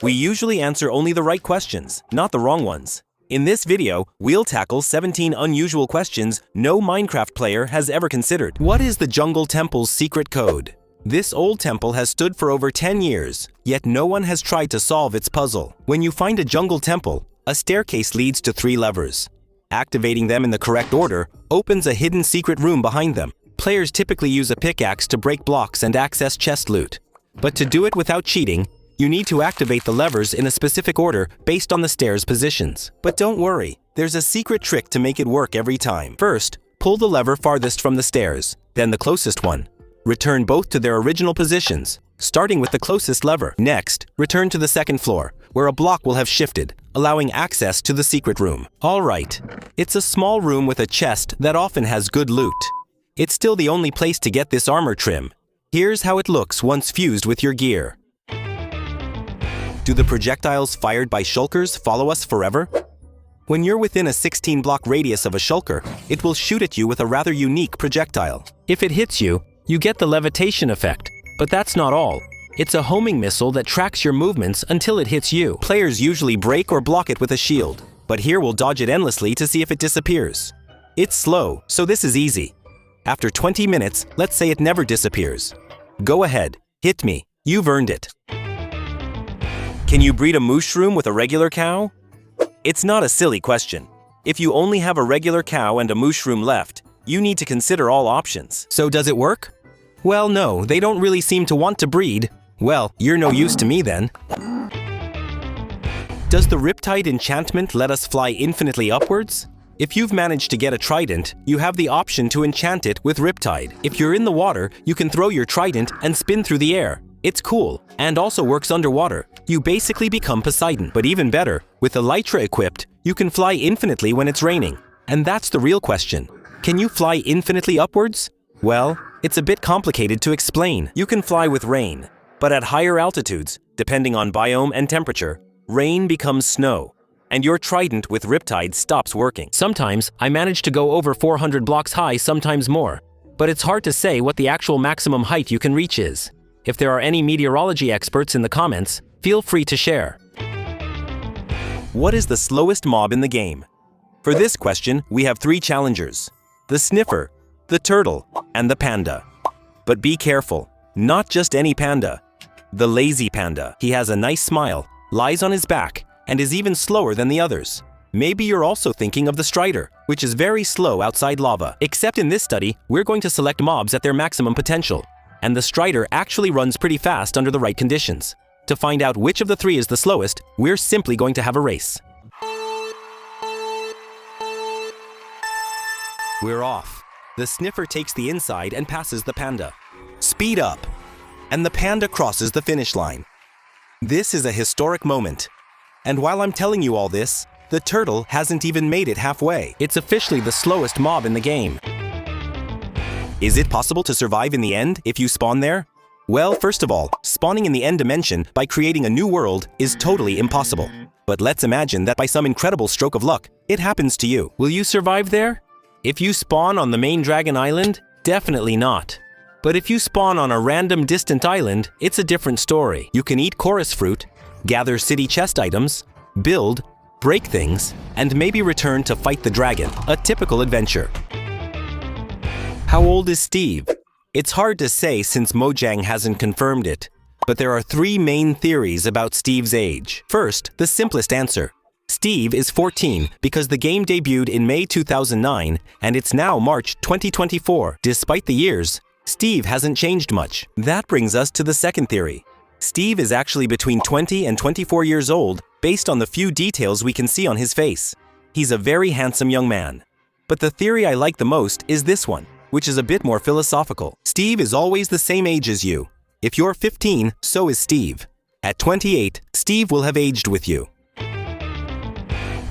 We usually answer only the right questions, not the wrong ones. In this video, we'll tackle 17 unusual questions no Minecraft player has ever considered. What is the Jungle Temple's secret code? This old temple has stood for over 10 years, yet no one has tried to solve its puzzle. When you find a jungle temple, a staircase leads to 3 levers. Activating them in the correct order opens a hidden secret room behind them. Players typically use a pickaxe to break blocks and access chest loot. But to do it without cheating, you need to activate the levers in a specific order based on the stairs' positions. But don't worry, there's a secret trick to make it work every time. First, pull the lever farthest from the stairs, then the closest one. Return both to their original positions, starting with the closest lever. Next, return to the second floor, where a block will have shifted, allowing access to the secret room. All right, it's a small room with a chest that often has good loot. It's still the only place to get this armor trim. Here's how it looks once fused with your gear. Do the projectiles fired by shulkers follow us forever? When you're within a 16-block radius of a shulker, it will shoot at you with a rather unique projectile. If it hits you, you get the levitation effect, but that's not all. It's a homing missile that tracks your movements until it hits you. Players usually break or block it with a shield, but here we'll dodge it endlessly to see if it disappears. It's slow, so this is easy. After 20 minutes, let's say it never disappears. Go ahead, hit me, you've earned it. Can you breed a mooshroom with a regular cow? It's not a silly question. If you only have a regular cow and a mooshroom left, you need to consider all options. So does it work? Well, no, they don't really seem to want to breed. Well, you're no use to me then. Does the Riptide enchantment let us fly infinitely upwards? If you've managed to get a Trident, you have the option to enchant it with Riptide. If you're in the water, you can throw your Trident and spin through the air. It's cool, and also works underwater. You basically become Poseidon. But even better, with Elytra equipped, you can fly infinitely when it's raining. And that's the real question. Can you fly infinitely upwards? Well, it's a bit complicated to explain. You can fly with rain, but at higher altitudes, depending on biome and temperature, rain becomes snow, and your Trident with Riptide stops working. Sometimes I manage to go over 400 blocks high, sometimes more, but it's hard to say what the actual maximum height you can reach is. If there are any meteorology experts in the comments, feel free to share. What is the slowest mob in the game? For this question, we have 3 challengers: the sniffer, the turtle, and the panda. But be careful, not just any panda. The lazy panda. He has a nice smile, lies on his back, and is even slower than the others. Maybe you're also thinking of the strider, which is very slow outside lava. Except in this study, we're going to select mobs at their maximum potential, and the strider actually runs pretty fast under the right conditions. To find out which of the 3 is the slowest, we're simply going to have a race. We're off. The sniffer takes the inside and passes the panda. Speed up! And the panda crosses the finish line. This is a historic moment. And while I'm telling you all this, the turtle hasn't even made it halfway. It's officially the slowest mob in the game. Is it possible to survive in the end if you spawn there? Well, first of all, spawning in the end dimension by creating a new world is totally impossible. But let's imagine that by some incredible stroke of luck, it happens to you. Will you survive there? If you spawn on the main dragon island, definitely not. But if you spawn on a random distant island, it's a different story. You can eat chorus fruit, gather city chest items, build, break things, and maybe return to fight the dragon. A typical adventure. How old is Steve? It's hard to say since Mojang hasn't confirmed it, but there are 3 main theories about Steve's age. First, the simplest answer. Steve is 14 because the game debuted in May 2009 and it's now March 2024. Despite the years, Steve hasn't changed much. That brings us to the second theory. Steve is actually between 20 and 24 years old based on the few details we can see on his face. He's a very handsome young man. But the theory I like the most is this one, which is a bit more philosophical. Steve is always the same age as you. If you're 15, so is Steve. At 28, Steve will have aged with you.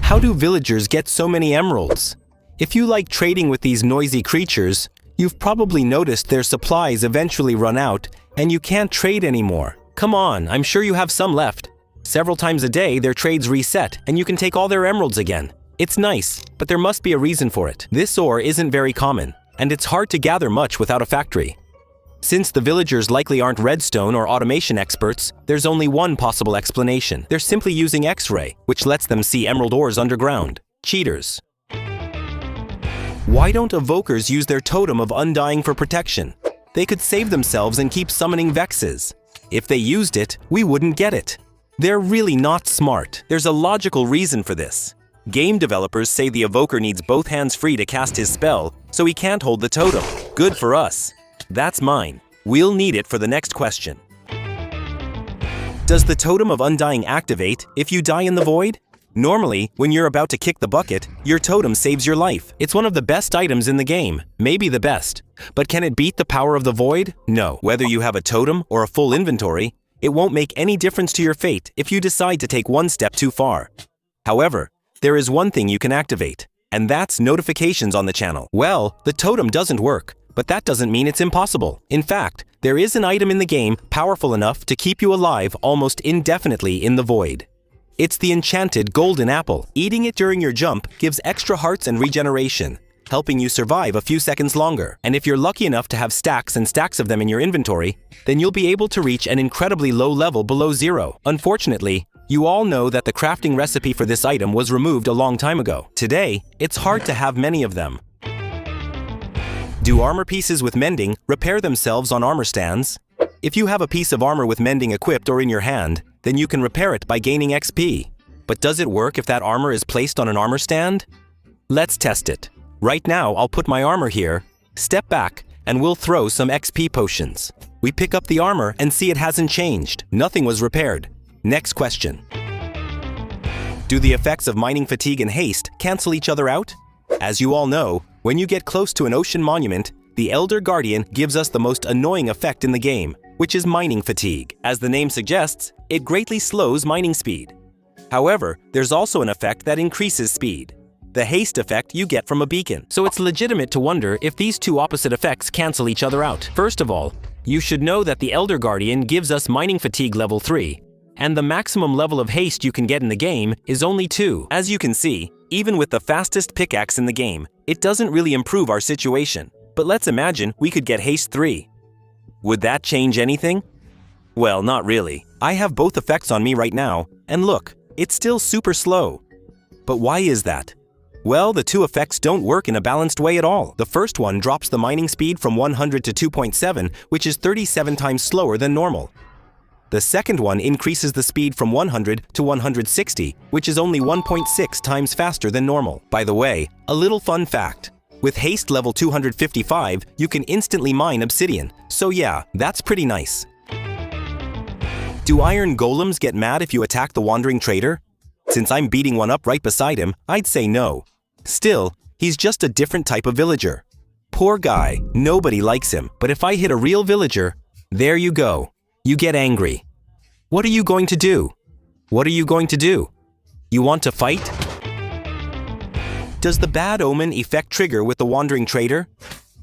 How do villagers get so many emeralds? If you like trading with these noisy creatures, you've probably noticed their supplies eventually run out and you can't trade anymore. Come on, I'm sure you have some left. Several times a day, their trades reset and you can take all their emeralds again. It's nice, but there must be a reason for it. This ore isn't very common, and it's hard to gather much without a factory. Since the villagers likely aren't redstone or automation experts, there's only one possible explanation. They're simply using X-ray, which lets them see emerald ores underground. Cheaters. Why don't evokers use their totem of undying for protection? They could save themselves and keep summoning vexes. If they used it, we wouldn't get it. They're really not smart. There's a logical reason for this. Game developers say the evoker needs both hands free to cast his spell, so he can't hold the totem. Good for us. That's mine. We'll need it for the next question. Does the Totem of Undying activate if you die in the void? Normally, when you're about to kick the bucket, your totem saves your life. It's one of the best items in the game, maybe the best. But can it beat the power of the void? No. Whether you have a totem or a full inventory, it won't make any difference to your fate if you decide to take one step too far. However, there is one thing you can activate, and that's notifications on the channel. Well, the totem doesn't work, but that doesn't mean it's impossible. In fact, there is an item in the game powerful enough to keep you alive almost indefinitely in the void. It's the enchanted golden apple. Eating it during your jump gives extra hearts and regeneration, helping you survive a few seconds longer. And if you're lucky enough to have stacks and stacks of them in your inventory, then you'll be able to reach an incredibly low level below 0. Unfortunately, you all know that the crafting recipe for this item was removed a long time ago. Today, it's hard to have many of them. Do armor pieces with mending repair themselves on armor stands? If you have a piece of armor with mending equipped or in your hand, then you can repair it by gaining XP. But does it work if that armor is placed on an armor stand? Let's test it. Right now, I'll put my armor here, step back, and we'll throw some XP potions. We pick up the armor and see it hasn't changed. Nothing was repaired. Next question. Do the effects of mining fatigue and haste cancel each other out? As you all know, when you get close to an ocean monument, the Elder Guardian gives us the most annoying effect in the game, which is mining fatigue. As the name suggests, it greatly slows mining speed. However, there's also an effect that increases speed. The haste effect you get from a beacon. So it's legitimate to wonder if these two opposite effects cancel each other out. First of all, you should know that the Elder Guardian gives us mining fatigue level 3, and the maximum level of haste you can get in the game is only 2. As you can see, even with the fastest pickaxe in the game, it doesn't really improve our situation. But let's imagine we could get haste 3. Would that change anything? Well, not really. I have both effects on me right now, and look, it's still super slow. But why is that? Well, the two effects don't work in a balanced way at all. The first one drops the mining speed from 100 to 2.7, which is 37 times slower than normal. The second one increases the speed from 100 to 160, which is only 1.6 times faster than normal. By the way, a little fun fact. With haste level 255, you can instantly mine obsidian. So yeah, that's pretty nice. Do iron golems get mad if you attack the wandering trader? Since I'm beating one up right beside him, I'd say no. Still, he's just a different type of villager. Poor guy, nobody likes him. But if I hit a real villager, there you go. You get angry. What are you going to do? What are you going to do? You want to fight? Does the bad omen effect trigger with the wandering trader?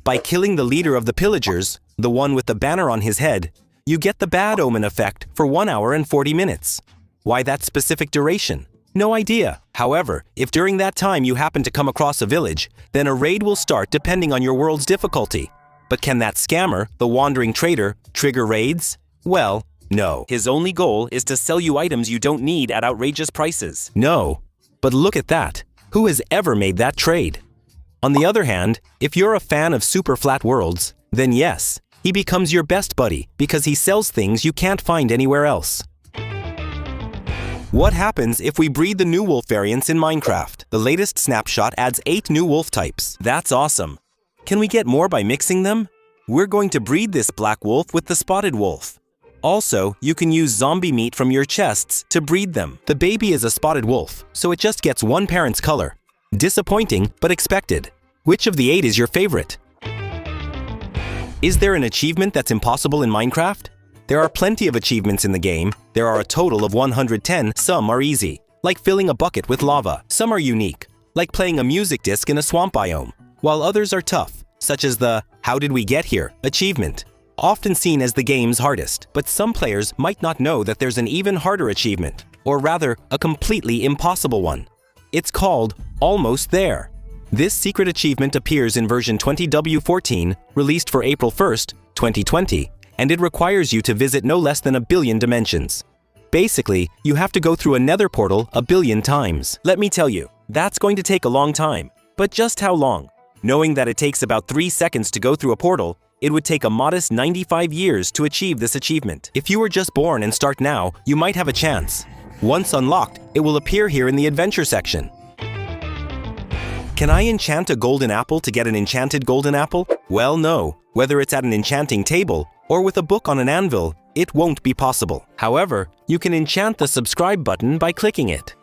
By killing the leader of the pillagers, the one with the banner on his head, you get the bad omen effect for 1 hour and 40 minutes. Why that specific duration? No idea. However, if during that time you happen to come across a village, then a raid will start depending on your world's difficulty. But can that scammer, the wandering trader, trigger raids? Well, no. His only goal is to sell you items you don't need at outrageous prices. No. But look at that. Who has ever made that trade? On the other hand, if you're a fan of super flat worlds, then yes, he becomes your best buddy because he sells things you can't find anywhere else. What happens if we breed the new wolf variants in Minecraft? The latest snapshot adds 8 new wolf types. That's awesome. Can we get more by mixing them? We're going to breed this black wolf with the spotted wolf. Also, you can use zombie meat from your chests to breed them. The baby is a spotted wolf, so it just gets one parent's color. Disappointing, but expected. Which of the 8 is your favorite? Is there an achievement that's impossible in Minecraft? There are plenty of achievements in the game. There are a total of 110. Some are easy, like filling a bucket with lava. Some are unique, like playing a music disc in a swamp biome, while others are tough, such as the "How did we get here?" achievement, often seen as the game's hardest. But some players might not know that there's an even harder achievement, or rather, a completely impossible one. It's called Almost There. This secret achievement appears in version 20W14, released for April 1st, 2020, and it requires you to visit no less than 1 billion dimensions. Basically, you have to go through a nether portal 1 billion times. Let me tell you, that's going to take a long time. But just how long? Knowing that it takes about 3 seconds to go through a portal, it would take a modest 95 years to achieve this achievement. If you were just born and start now, you might have a chance. Once unlocked, it will appear here in the adventure section. Can I enchant a golden apple to get an enchanted golden apple? Well, no. Whether it's at an enchanting table or with a book on an anvil, it won't be possible. However, you can enchant the subscribe button by clicking it.